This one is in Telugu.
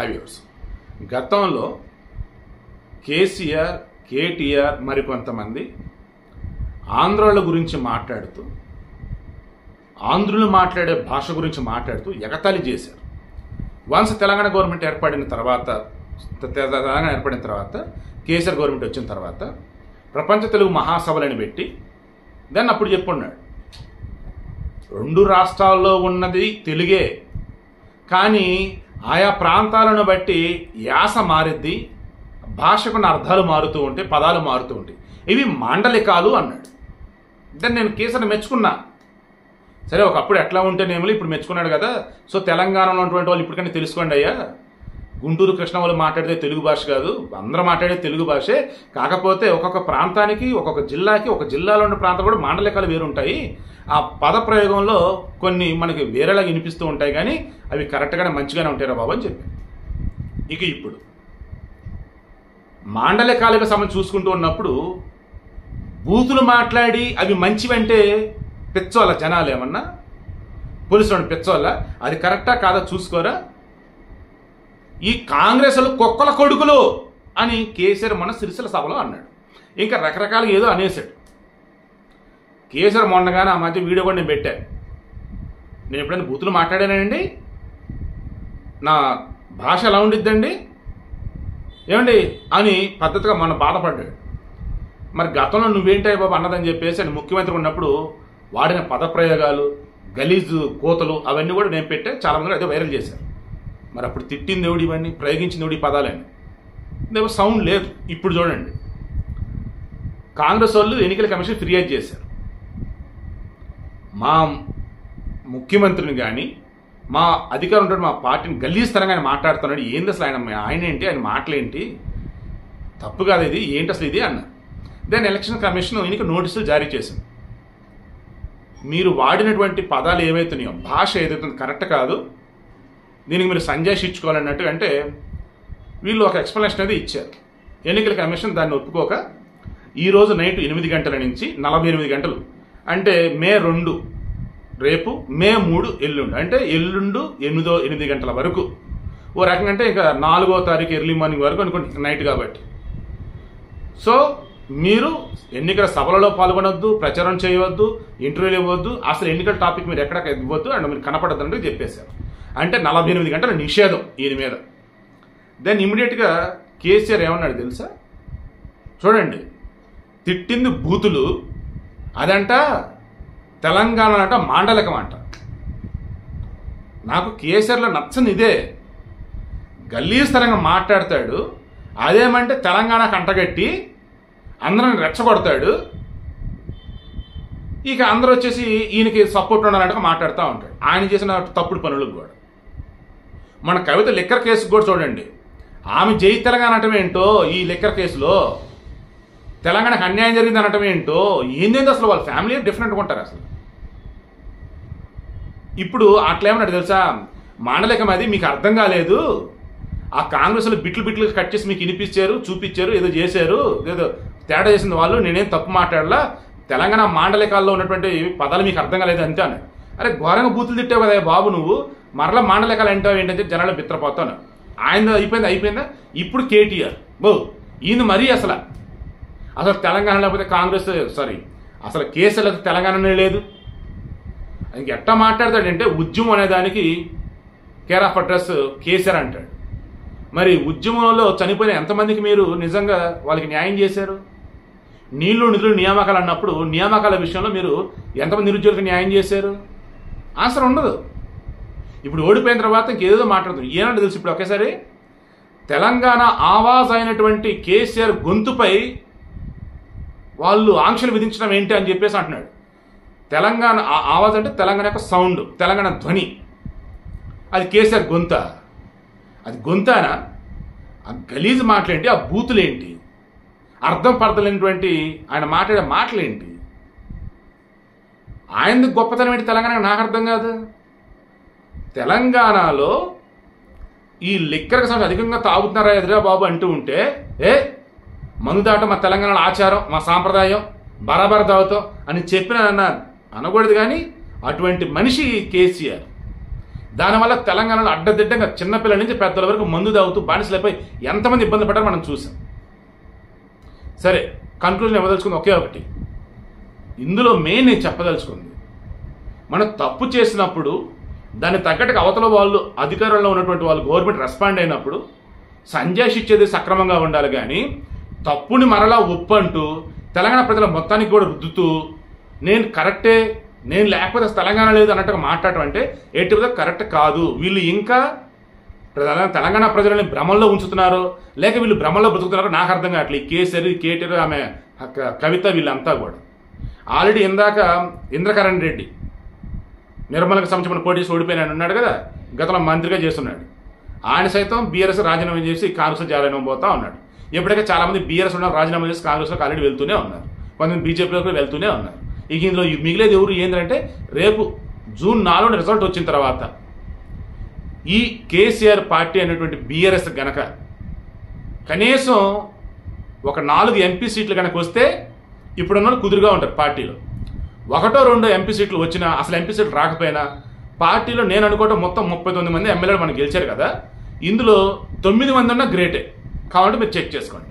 హైవ్యూర్స్. గతంలో కేసీఆర్, కేటీఆర్ మరికొంతమంది ఆంధ్రుల గురించి మాట్లాడుతూ, ఆంధ్రులు మాట్లాడే భాష గురించి మాట్లాడుతూ ఎగతాళి చేశారు. వన్స్ తెలంగాణ గవర్నమెంట్ ఏర్పడిన తర్వాత, కేసీఆర్ గవర్నమెంట్ వచ్చిన తర్వాత ప్రపంచ తెలుగు మహాసభలను పెట్టి దాన్ని అప్పుడు చెప్పున్నాడు, 2 రాష్ట్రాల్లో ఉన్నది తెలుగే, కానీ ఆయా ప్రాంతాలను బట్టి యాస మారిద్ది, భాషకున్న అర్థాలు మారుతూ ఉంటాయి, పదాలు మారుతూ ఉంటాయి, ఇవి మాండలికాలు అన్నాడు. దాన్ని నేను కేసీఆర్ మెచ్చుకున్నా. సరే, ఒకప్పుడు ఎట్లా ఉంటేనేమో ఇప్పుడు మెచ్చుకున్నాడు కదా. సో తెలంగాణలో ఉన్నటువంటి వాళ్ళు ఇప్పటికైనా తెలుసుకోండి అయ్యా, గుంటూరు కృష్ణ వాళ్ళు మాట్లాడితే తెలుగు భాష కాదు, అందరూ మాట్లాడే తెలుగు భాషే, కాకపోతే ఒక్కొక్క ప్రాంతానికి, ఒక్కొక్క జిల్లాకి, ఒక జిల్లాలో ఉన్న ప్రాంతాలు కూడా మాండలికాలు వేరుంటాయి, ఆ పద ప్రయోగంలో కొన్ని మనకి వేరేలాగా వినిపిస్తూ ఉంటాయి, కానీ అవి కరెక్ట్గానే మంచిగానే ఉంటాయిరా బాబు అని చెప్పి. ఇక ఇప్పుడు మాండలికాలకు సంబంధించి చూసుకుంటూ ఉన్నప్పుడు బూతులు మాట్లాడి అవి మంచివంటే పెచ్చోళ్ళ జనాలు ఏమన్నా, పోలీసులు పెచ్చోళ్ళ, అది కరెక్టా కాదా చూసుకోరా. ఈ కాంగ్రెస్లు కుక్కల కొడుకులు అని కేసీఆర్ మొన్న సిరిసిల్ల సభలో అన్నాడు. ఇంకా రకరకాలుగా ఏదో అనేసాడు. కేసీఆర్ మొన్నగానే ఆ మధ్య వీడియో కూడా నేను పెట్టాను. నేను ఎప్పుడైనా బూతులు మాట్లాడానండి? నా భాష ఎలా ఉండిద్దండి ఏమండి అని పద్ధతిగా మొన్న బాధపడ్డాడు. మరి గతంలో నువ్వేంటాయి బాబు అన్నదని చెప్పేసి ఆయన ముఖ్యమంత్రి ఉన్నప్పుడు వాడిన పదప్రయోగాలు, గలీజు కోతలు అవన్నీ కూడా నేను పెట్టే చాలామంది అదే వైరల్ చేశారు. మరి అప్పుడు తిట్టింది ఎవడు, ఇవన్నీ ప్రయోగించింది ఎవడు, ఈ పదాలని దేవ సౌండ్ లేదు. ఇప్పుడు చూడండి, కాంగ్రెస్ వాళ్ళు ఎన్నికల కమిషన్ ఫిర్యాదు చేశారు. మా ముఖ్యమంత్రిని కానీ, మా అధికారం ఉంటాడు, మా పార్టీని గలీస్తరంగా ఆయన మాట్లాడుతున్నాడు, ఏంది అసలు ఆయన ఏంటి, ఆయన మాటలేంటి, తప్పు కాదు ఇది, ఏంటి అసలు ఇది అన్నారు. దాని ఎలక్షన్ కమిషన్ ఎన్నిక నోటీసులు జారీ చేసింది. మీరు వాడినటువంటి పదాలు ఏవైతున్నాయో, భాష ఏదైతుందో కరెక్ట్ కాదు, దీనికి మీరు సంజాయిషి ఇచ్చుకోవాలన్నట్టు. అంటే వీళ్ళు ఒక ఎక్స్ప్లెనేషన్ అనేది ఇచ్చారు. ఎన్నికల కమిషన్ దాన్ని ఒప్పుకోక ఈరోజు నైట్ 8 గంటల నుంచి 48 గంటలు, అంటే మే 2 రేపు, మే 3 ఎల్లుండి, అంటే ఎల్లుండు 8 గంటల వరకు, ఓ రకంగా అంటే ఇంకా 4వ తారీఖు ఎర్లీ మార్నింగ్ వరకు అనుకోండి, నైట్ కాబట్టి. సో మీరు ఎన్నికల సభలలో పాల్గొనొద్దు, ప్రచారం చేయవద్దు, ఇంటర్వ్యూలు ఇవ్వద్దు, అసలు ఎన్నికల టాపిక్ మీరు ఎక్కడ ఇవ్వద్దు అండ్ మీరు కనపడద్దంటే చెప్పేశారు. అంటే 48 గంటల నిషేధం ఈయన మీద. దాన్ని ఇమీడియట్గా కేసీఆర్ ఏమన్నాడు తెలుసా? చూడండి, తిట్టింది బూతులు, అదంట తెలంగాణ అంట మాండలికం అంట. నాకు కేసీఆర్లో నచ్చని ఇదే, గల్లీస్తరంగా మాట్లాడతాడు, అదేమంటే తెలంగాణకు అంటగట్టి అందరిని రెచ్చగొడతాడు, ఇక అందరూ వచ్చేసి ఈయనకి సపోర్ట్ ఉండాలంటే మాట్లాడుతూ ఉంటాడు. ఆయన చేసిన తప్పుడు పనులకు కూడా. మన కవిత లిక్కర్ కేసు కూడా చూడండి, ఆమె జై తెలంగాణ అనటం ఏంటో, ఈ లిక్కర్ కేసులో తెలంగాణకు అన్యాయం జరిగింది అనటం ఏంటో, ఏందేందో అసలు వాళ్ళ ఫ్యామిలీ డిఫరెంట్గా ఉంటారు అసలు. ఇప్పుడు అట్లేమన్నాడు తెలుసా, మాండలికం అది మీకు అర్థం కాలేదు, ఆ కాంగ్రెస్లో బిట్లు కట్ చేసి మీకు వినిపించారు, చూపించారు, ఏదో చేశారు, ఏదో తేడా చేసిన వాళ్ళు, నేనేం తప్పు మాట్లాడలా, తెలంగాణ మాండలికాల్లో ఉన్నటువంటి పదాలు మీకు అర్థం కాలేదు అంతే అన్నాడు. అరే ఘోరంగా బూతులు తిట్టావు కదా బాబు నువ్వు, మరలా మాండలికాలు అంటావు ఏంటంటే జనాలు బిత్రపోతాను. ఆయన అయిపోయిందా. ఇప్పుడు కేటీఆర్ ఈయన మరీ అసలు తెలంగాణ లేకపోతే కాంగ్రెస్, అసలు కేసులు అయితే తెలంగాణనే లేదు. ఇంకెట్టా మాట్లాడతాడంటే ఉద్యమం అనేదానికి కేర్ ఆఫ్ అడ్రస్ కేసీఆర్ అంటాడు. మరి ఉద్యమంలో చనిపోయిన ఎంతమందికి మీరు నిజంగా వాళ్ళకి న్యాయం చేశారు? నీళ్లు నిధులు నియామకాలు అన్నప్పుడు నియామకాల విషయంలో మీరు ఎంతమంది నిరుద్యోగులకు న్యాయం చేశారు? ఆన్సర్ ఉండదు. ఇప్పుడు ఓడిపోయిన తర్వాత ఇంకేదో మాట్లాడుతుంది. ఏనంటే తెలుసు ఇప్పుడు ఒకేసారి తెలంగాణ ఆవాజ్ అయినటువంటి కేసీఆర్ గొంతుపై వాళ్ళు ఆంక్షలు విధించడం ఏంటి అని చెప్పేసి అంటున్నాడు. తెలంగాణ ఆవాజ్ అంటే తెలంగాణ యొక్క సౌండ్, తెలంగాణ ధ్వని, అది కేసీఆర్ గొంత, అది గొంతానా? ఆ గలీజు మాటలేంటి, ఆ బూతులేంటి, అర్థం పడతలేనటువంటి ఆయన మాట్లాడే మాటలేంటి, ఆయనది గొప్పతనం ఏంటి తెలంగాణకు నాకు అర్థం కాదు. తెలంగాణలో ఈ లిక్కర్కి సంబంధించి అధికంగా తాగుతున్నారా ఎదురా బాబు అంటూ ఉంటే, మందు దాట మా తెలంగాణలో ఆచారం, మా సాంప్రదాయం, బరాబర్ తాగుతాం అని చెప్పిన అనకూడదు. కానీ అటువంటి మనిషి కేసీఆర్. దానివల్ల తెలంగాణలో అడ్డదిడ్డంగా చిన్నపిల్లల నుంచి పెద్దల వరకు మందు తాగుతూ బానిసలపై ఎంతమంది ఇబ్బంది పడ్డారో మనం చూసాం. సరే, కన్క్లూజన్ ఇవ్వదలుచుకుంది ఒకే ఒకటి. ఇందులో మెయిన్ నేను చెప్పదలుచుకుంది, మనం తప్పు చేసినప్పుడు దాన్ని తగ్గట్టుగా అవతల వాళ్ళు అధికారంలో ఉన్నటువంటి వాళ్ళు గవర్నమెంట్ రెస్పాండ్ అయినప్పుడు సంజాయిషి ఇచ్చేది సక్రమంగా ఉండాలి. కానీ తప్పుని మరలా ఒప్పు అంటూ తెలంగాణ ప్రజల మొత్తానికి కూడా రుద్దుతూ నేను కరెక్టే, నేను లేకపోతే తెలంగాణ లేదు అన్నట్టుగా మాట్లాడటం అంటే ఎట్టి విధంగా కరెక్ట్ కాదు. వీళ్ళు ఇంకా తెలంగాణ ప్రజలని భ్రమంలో ఉంచుతున్నారో లేక వీళ్ళు భ్రమంలో బతుకుతున్నారో నాకు అర్థం కావట్లేదు. ఈ కేసరి, కేటీఆర్, ఆమె కవిత వీళ్ళంతా కూడా ఆల్రెడీ ఇందాక ఇంద్రకరణ్ రెడ్డి నిర్మలకు సంబంధించిన పోటీ ఓడిపోయినాడు ఉన్నాడు కదా, గతంలో మంత్రిగా చేస్తున్నాడు. ఆయన సైతం బీఆర్ఎస్ రాజీనామా చేసి కాంగ్రెస్లో జాయిన్ పోతా ఉన్నాడు. ఎప్పటికీ చాలా మంది బీఆర్ఎస్ ఉన్న రాజీనామా చేసి కాంగ్రెస్లోకి ఆల్రెడీ వెళ్తూనే ఉన్నారు, కొంతమంది బీజేపీలోకి వెళ్తూనే ఉన్నారు. ఇక ఇందులో మిగిలేదు ఎవరు ఏంటంటే రేపు జూన్ 4 రిజల్ట్ వచ్చిన తర్వాత ఈ కేసీఆర్ పార్టీ అనేటువంటి బీఆర్ఎస్ గనక కనీసం ఒక 4 ఎంపీ సీట్లు కనుక వస్తే ఇప్పుడున్న కుదురుగా ఉంటారు పార్టీలో. 1-2 ఎంపీ సీట్లు వచ్చినా అసలు ఎంపీ సీట్లు రాకపోయినా పార్టీలో నేను అనుకోవటం మొత్తం 39 మంది ఎమ్మెల్యేలు మనకు గెలిచారు కదా, ఇందులో 9 మంది ఉన్నా గ్రేటే. కావాలంటే మీరు చెక్ చేసుకోండి.